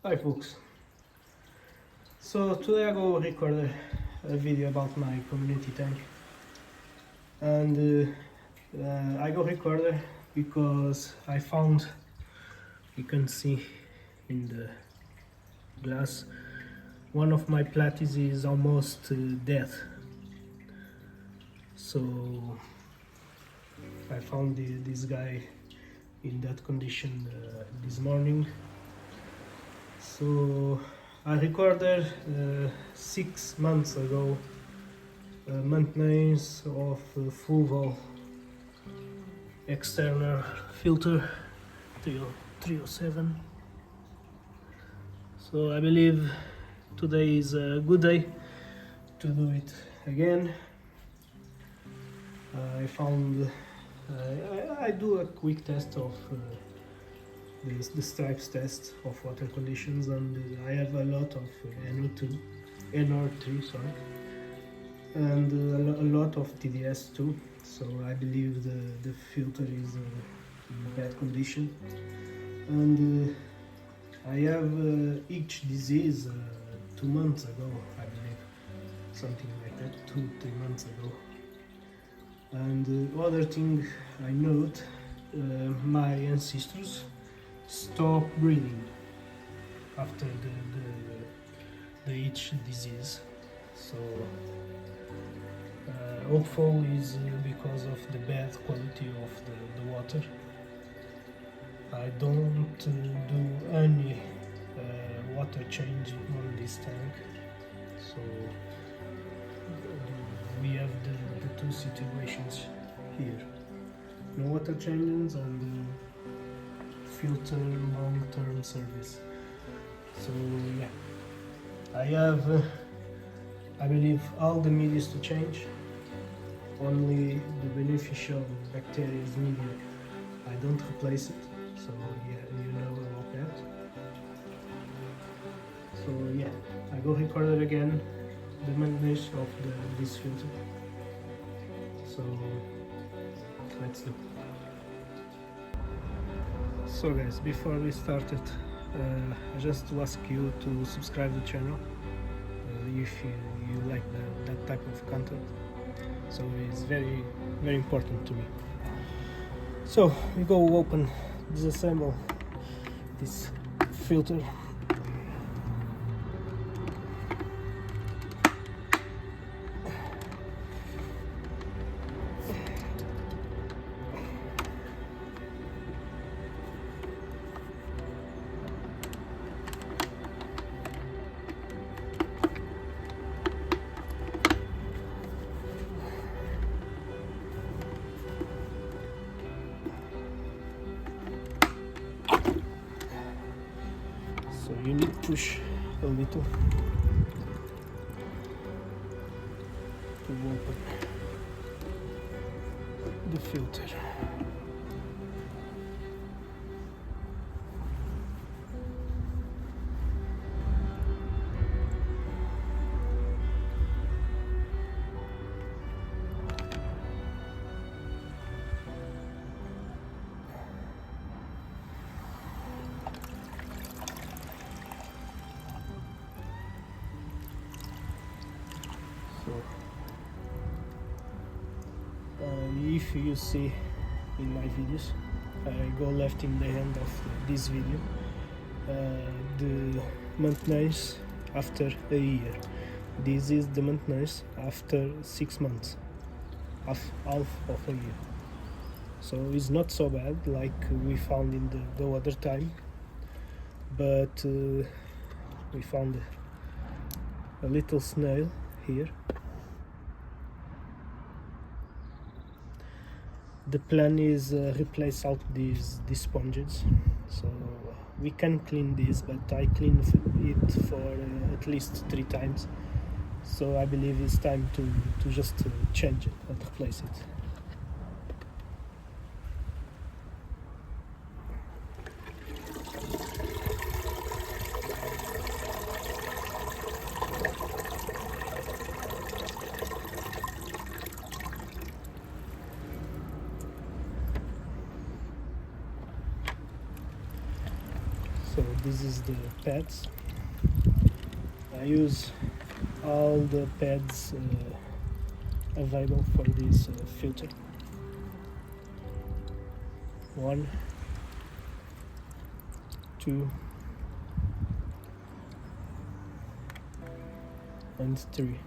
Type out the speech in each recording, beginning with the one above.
Hi folks, so today I go record a video about my community tank, and I go record because I found, you can see in the glass, one of my platies is almost dead. So I found this guy in that condition this morning. So I recorded 6 months ago maintenance of Fluval external filter 307. So I believe today is a good day to do it again. I found I do a quick test of the stripes test of water conditions, and I have a lot of NR3, sorry, and a lot of TDS too. So I believe the filter is in bad condition, and I have each disease 2 months ago, I believe, something like that, 2-3 months ago. And other thing I note, my ancestors stop breathing after the each disease. So hopeful is because of the bad quality of the water. I don't do any water change on this tank, so we have the two situations here: no water changes and filter long-term service. So yeah, I have I believe all the media to change. Only the beneficial bacteria media I don't replace it. So yeah, you know about that. So yeah, I go record it again, the maintenance of this filter. So let's do. So guys, before we started, I just to ask you to subscribe the channel if you like that type of content. So it's very important to me. So we go open, disassemble this filter. So you need to push a little to open the filter. If you see in my videos, I go left in the end of this video the maintenance after a year. This is the maintenance after 6 months, half of a year. So it's not so bad like we found in the other time, but we found a little snail here. The plan is replace out these sponges, so we can clean this, but I clean it for at least 3 times. So I believe it's time to just change it and replace it. So this is the pads. I use all the pads available for this filter. 1, 2, and 3.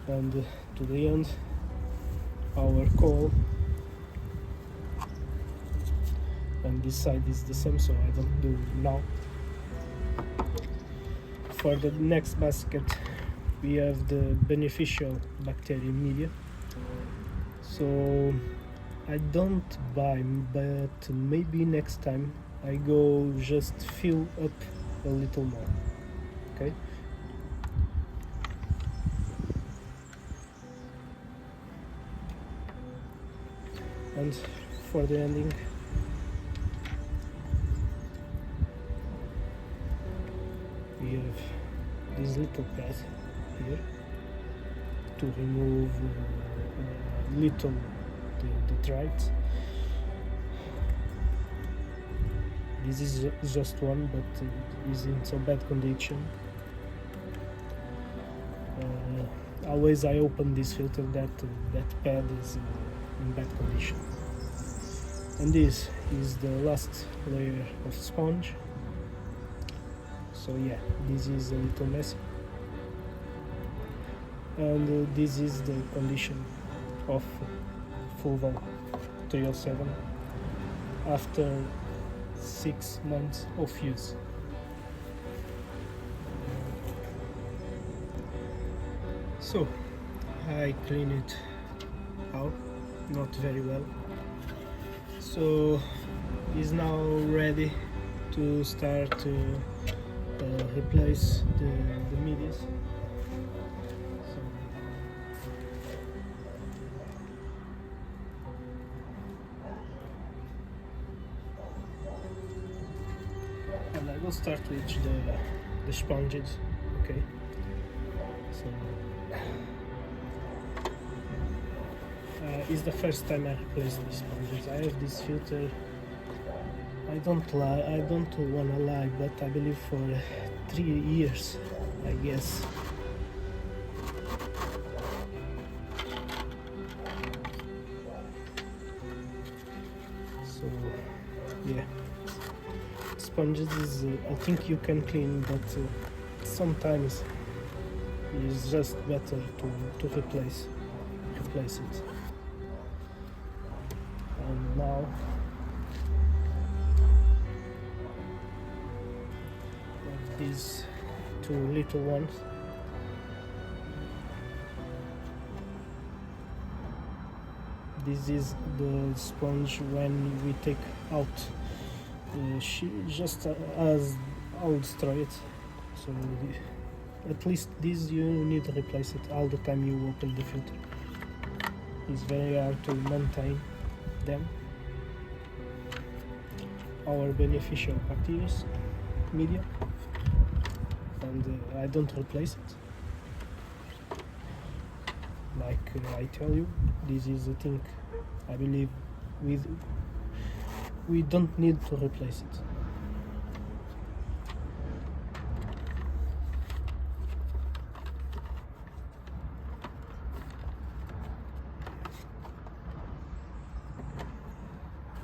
And to the end, our coil, and this side is the same, so I don't do now. For the next basket we have the beneficial bacteria media, so I don't buy, but maybe next time I go just fill up a little more. Okay, and for the ending, we have this little pad here to remove little the Nitrite. This is just one, but it is in so bad condition. Always I open this filter that pad is in bad condition. And this is the last layer of sponge. So yeah, this is a little messy. And this is the condition of Fluval 307 after 6 months of use. So I clean it out, not very well. So it's now ready to start to replace the medias. And I will start with the sponges. Okay, so it's the first time I replace these sponges. I have this filter, I don't wanna lie, but I believe for 3 years, I guess. So yeah, sponges is I think you can clean, but sometimes it's just better to replace it. And now these 2 little ones. This is the sponge when we take out. Just as I'll destroy it. So at least this you need to replace it all the time you open the filter. It's very hard to maintain them. Our beneficial bacteria media, and I don't replace it. Like I tell you, this is a thing I believe we don't need to replace it.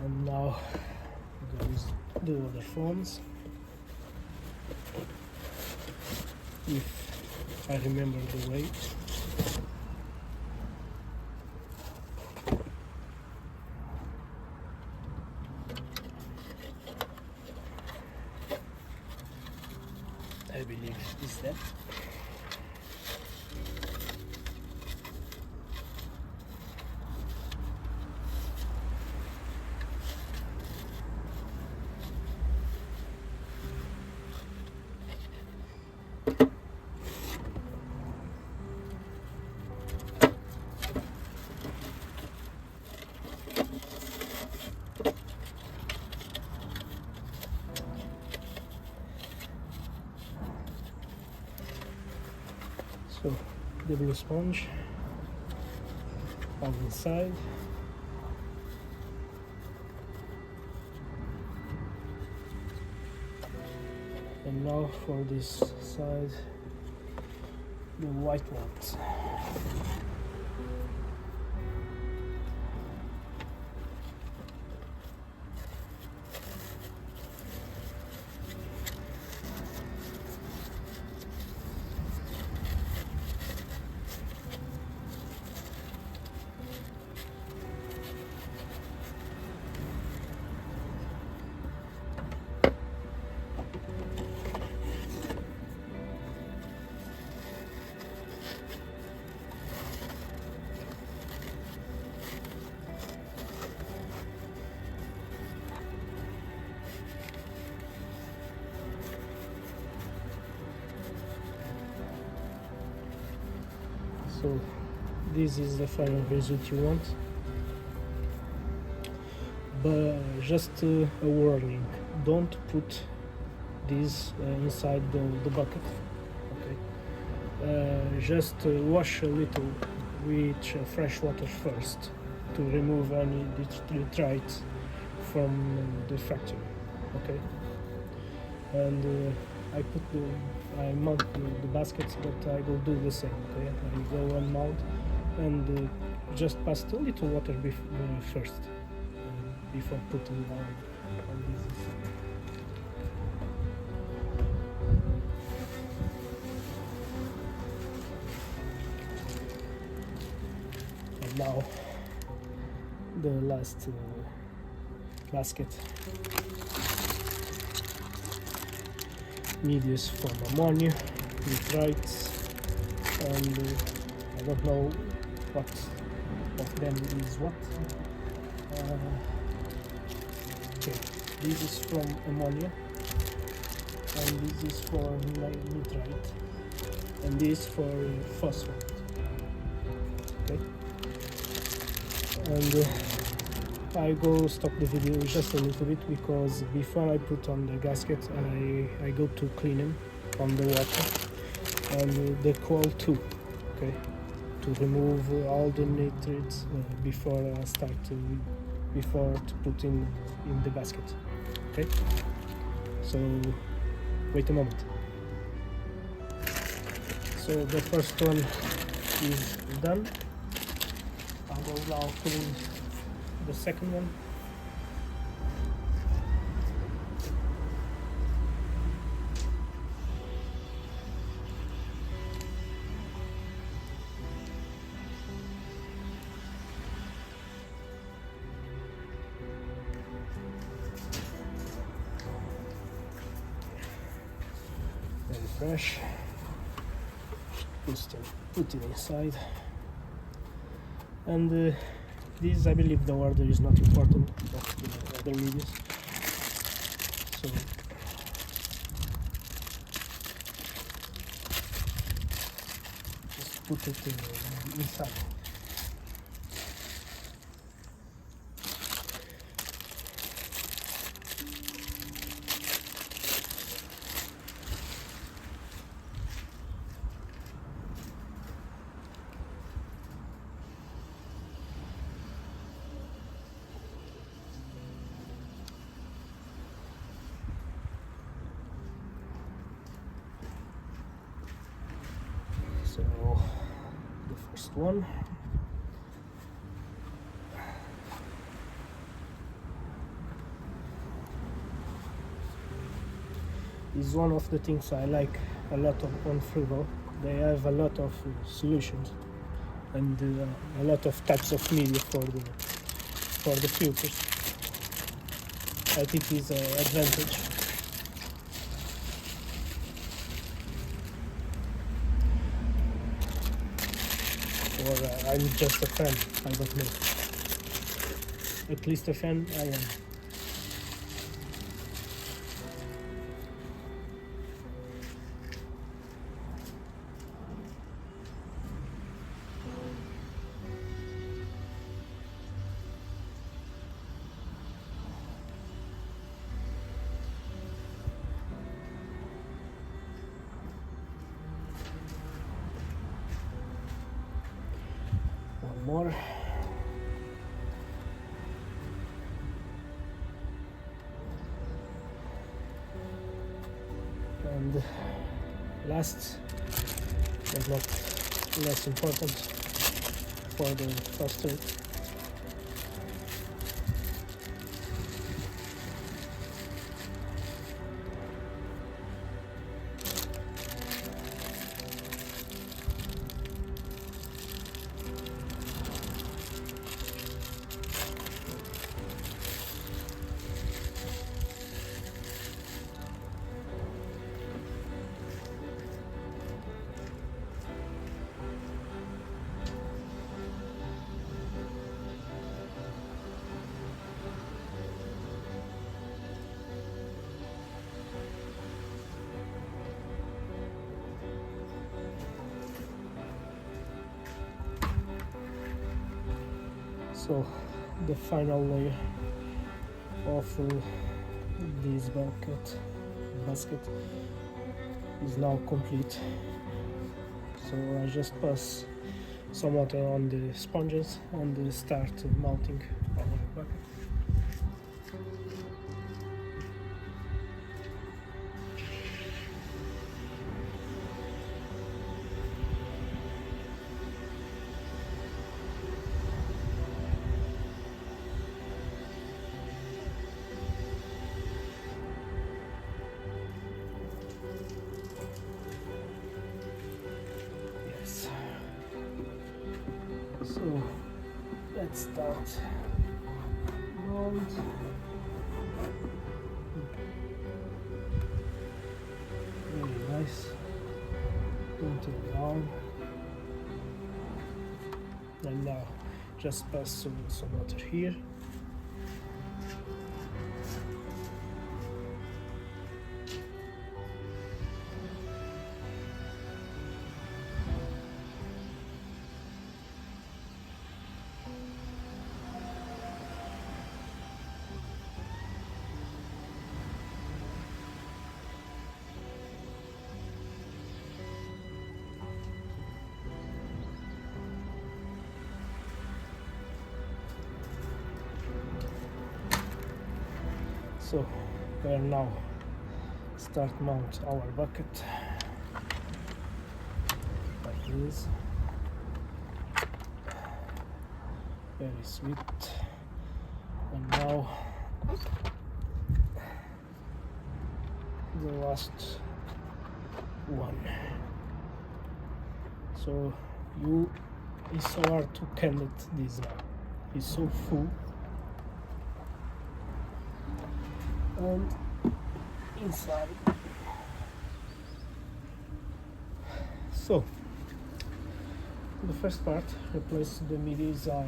And now there is the other phones. If I remember the weight. I believe is that. So the blue sponge on the side, And now for this side, the white ones. So this is the final result you want, but just a warning, don't put this inside the bucket, okay? Just wash a little with fresh water first to remove any nitrite from the factory, okay? And I mount the baskets, but I will do the same, okay? I go and mount and just pass a little water first before putting on this. And now the last basket. Medias from ammonia, nitrites, and I don't know what of them is what. Okay, this is from ammonia, and this is for nitrite, and this for phosphate. Okay, and I go stop the video just a little bit because before I put on the gasket I go to clean them on the water and the coal too, okay, to remove all the nitrates before to put in the basket, okay. So wait a moment. So the first one is done. I will now clean the second one. Very fresh. Put it inside. And this, I believe the order is not important of the other medias. So just put it inside. So the first one, is one of the things I like a lot on Fluval. They have a lot of solutions and a lot of types of media for the filters. I think it's an advantage. Or I'm just a fan, I don't know. At least a fan I am. One more. And last but not less important, for the phosphate. So the final layer of this basket is now complete. So I just pass some water on the sponges and start mounting our bucket. So let's start mount. Very nice. Into the arm. And now just pass some water here. So we are now start mount our bucket like this. Very sweet. And now the last one. So it's so hard to candle this now. It's so full. And inside. So the first part, replace the midias are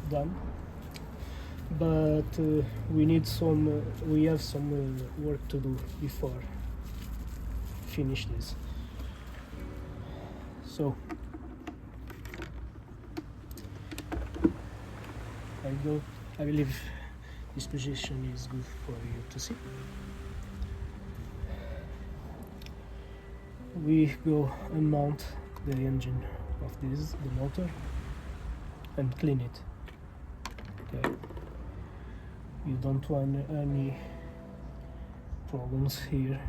done, but we have some work to do before finish this. So I believe this position is good for you to see. We go and mount the engine of this, the motor, and clean it. Okay. You don't want any problems here.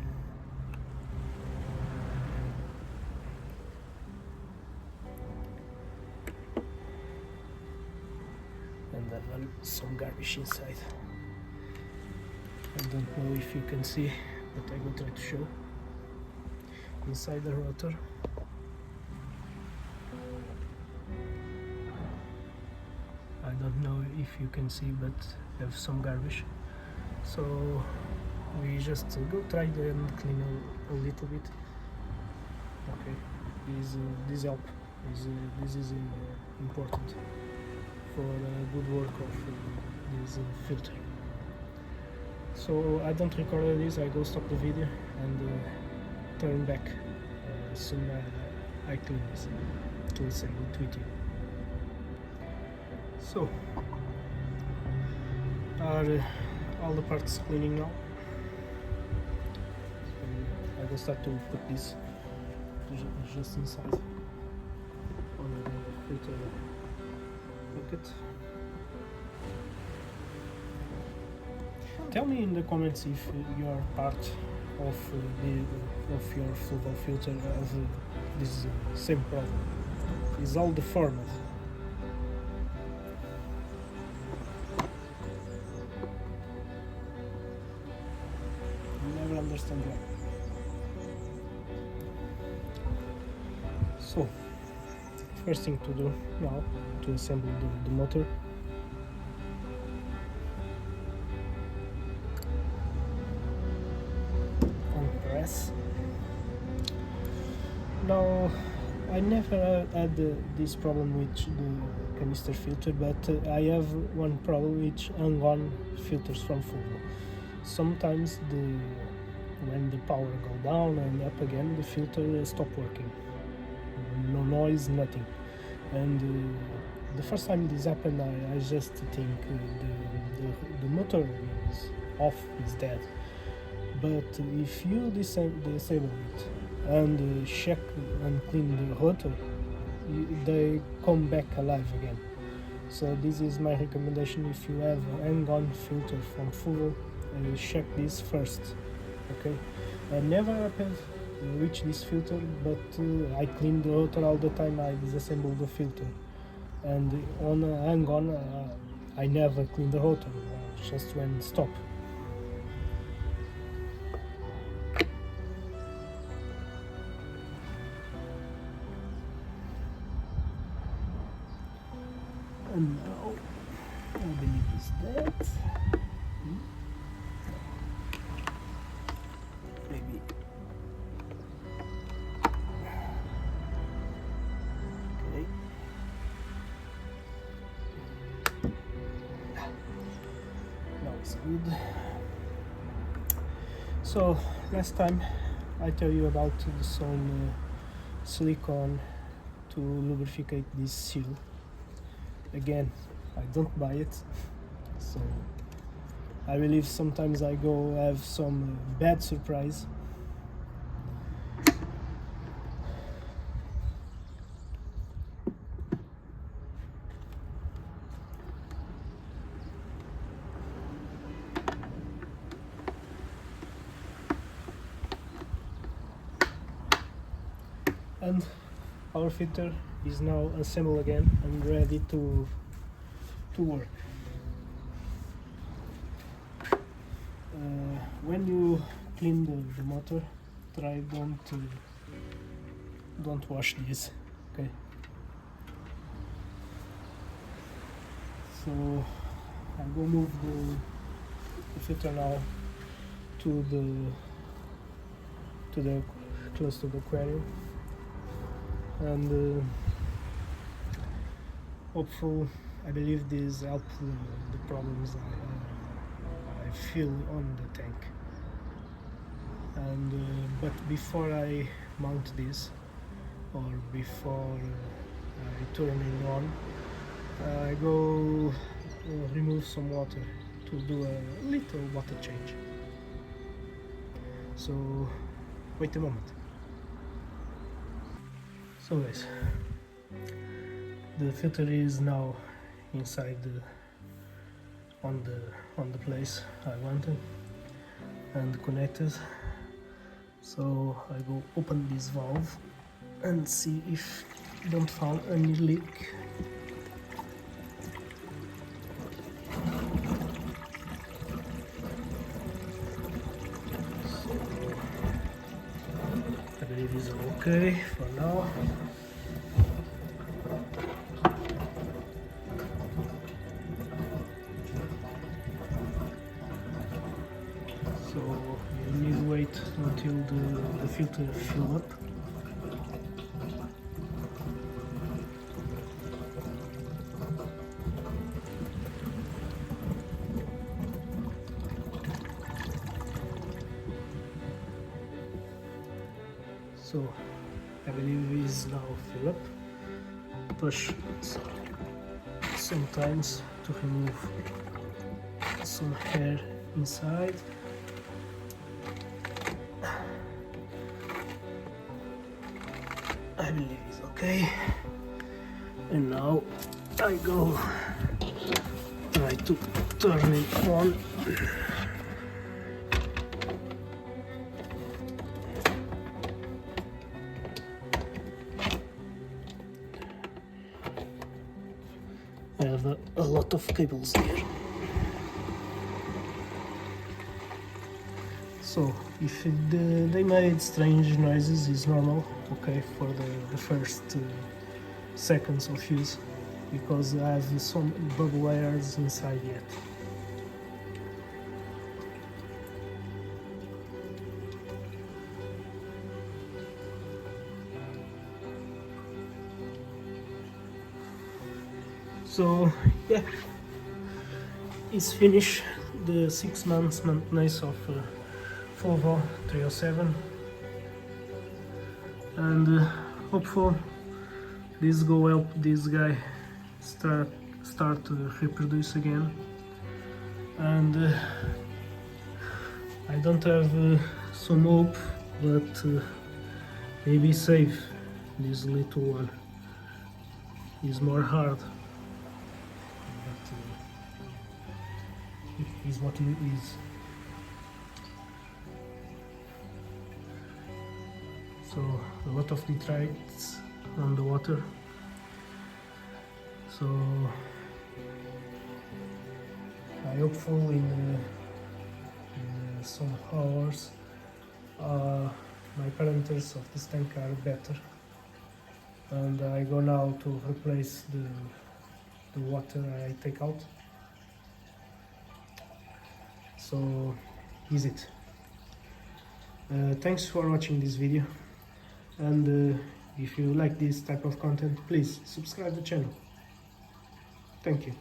And then some garbage inside. I don't know if you can see, but I will try to show. Inside the rotor, I don't know if you can see, but have some garbage. So we just go try and clean a little bit. Okay, this help. This is important for good work of this filter. So I don't record this. I go stop the video and turn back soon I clean this to say good with you. So are all the parts cleaning now. So I will start to put this just inside on the filter bucket. Tell me in the comments if your part of your Fluval filter have this same problem. It's all the format. You never understand why. So, first thing to do now to assemble the motor. Press. Now, I never had this problem with the canister filter, but I have one problem with hang-on filters from Fluval. Sometimes when the power go down and up again, the filter stop working. No noise, nothing. And the first time this happened, I just think the motor is off, is dead. But if you disable it and check and clean the rotor, they come back alive again. So this is my recommendation. If you have a hang-on filter from Fluval, check this first. Okay, I never happened reach this filter, but I clean the rotor all the time. I disassemble the filter, and on hang-on I never clean the rotor, just when stop. And now I believe it's that. Maybe. Okay. Now it's good. So last time I tell you about some silicone to lubricate this seal. Again, I don't buy it, so I believe sometimes I go have some bad surprise. And our filter is now assembled again and ready to work. When you clean the motor, try don't wash this. Okay. So I will move the filter now to the close to the aquarium, and hopefully I believe this helps the problems I feel on the tank. And but before I mount this, or before I turn it on, I go remove some water to do a little water change. So wait a moment. So guys, the filter is now inside on the place I wanted and connected. So I go open this valve and see if I don't find any leak. So I believe it's okay for now. So you need to wait until the filter fills up. So I believe it is now filled up. Push sometimes to remove some hair inside. I believe it's okay. And now I go try to turn it on. lot of cables here. So if they made strange noises, is normal, okay, for the first seconds of use, because I have some bubble layers inside yet. So yeah, it's finished, the 6 months maintenance of Fluval 307, and hopefully this go help this guy start to reproduce again. And I don't have some hope, but maybe save this little one. Is more hard, but it is what it is. So a lot of nitrites on the water. So I hopeful in some hours my parameters of this tank are better, and I go now to replace the water I take out. So is it. Thanks for watching this video, and if you like this type of content, please subscribe the channel. Thank you.